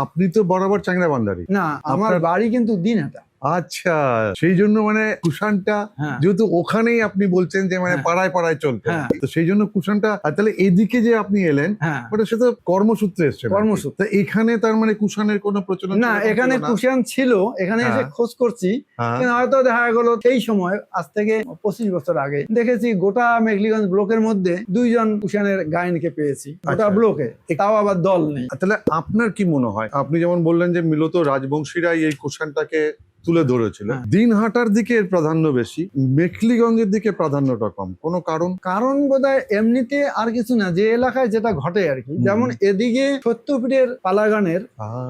আপনি তো বরাবর চ্যাংড়া বান্দারি। না, আমার বাড়ি কিন্তু দিনহাটা। আচ্ছা, সেই জন্য মানে কুষাণটা যেহেতু ওখানেই আপনি বলছেন যে মানে পাড়ায় পাড়ায় চলতে, তো সেই জন্য কুষাণটা। আর তাহলে এদিকে যে আপনি এলেন, ওটা সে তো কর্মসূত্রে এসছেন। কর্মসূত্রে। এখানে তার মানে কুষাণের কোনো প্রচলন না, এখানে কুষাণ ছিল, এখানে এসে খোঁজ করছি, কিন্তু হয়তো দেখা গেল সেই সময় আজ থেকে 25 বছর আগে দেখেছি গোটা মেঘলিগঞ্জ ব্লকের মধ্যে 2 জন কুষাণের গায়নকে পেয়েছি গোটা ব্লকে, তাও আবার দল নেই। তাহলে আপনার কি মনে হয়, আপনি যেমন বললেন যে মূলত রাজবংশীরাই এই কুষাণটাকে তুলে ধরেছিল, দিনহাটার দিকে এর প্রাধান্য বেশি, মেখলিগঞ্জের দিকে প্রাধান্যটা কম, কোনো কারণ? কারণ বোধহয় এমনিতে আর কিছু না, যে এলাকায় যেটা ঘটে আর কি। যেমন এদিকে সত্যপীঠের পালাগানের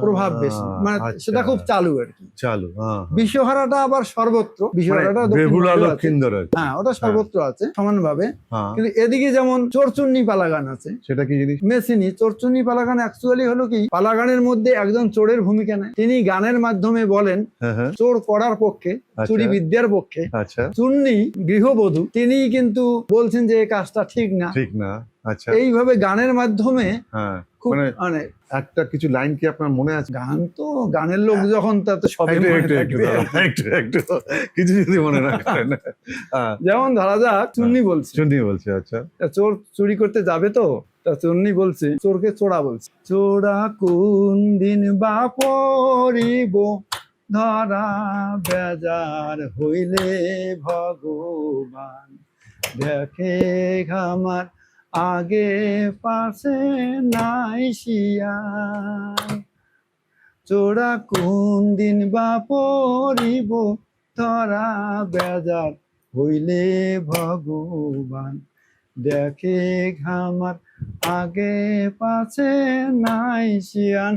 প্রভাব বেশি, মানে সেটা খুব চালু আর কি, চালু। বিশ্বহারাটা আবার সর্বত্র, বিশ্বহারাটা ওটা সর্বত্র আছে সমানভাবে। কিন্তু এদিকে যেমন চোরচুন্নি পালাগান আছে, সেটা কি জিনিস? মেসিনি চোরচুন্নি পালাগান অ্যাকচুয়ালি হলো কি, পালাগানের মধ্যে একজন চোরের ভূমিকা নেয়, তিনি গানের মাধ্যমে বলেন চোর করার পক্ষে, চুরি বিদ্যার পক্ষে। চুন্নি গৃহবধূ, তিনি কিন্তু বলছেন যে এই কাজটা ঠিক না, ঠিক না। আচ্ছা, এইভাবে গানের মাধ্যমে খুব মানে একটা কিছু লাইন কি আপনার মনে আছে? গান তো গানের লোক যখন, তাতে সবই একটু কিছু যদি মনে না করেন। যেমন ধরা যাক, চুন্নি বলছে আচ্ছা, চোর চুরি করতে যাবে তো, তা চুন্নি বলছে, চোরকে চোরা বলছে, চোরা কোন দিন বা পড়িব, ধরা বেজার হইলে ভগবান, দেখে আমার আগে পাশে নাই শিয়াল, চোরা কোন দিন বা পড়িব, ধরা বেজার হইলে ভগবান, দেখে আমার আগে পাশে নাই শিয়াল।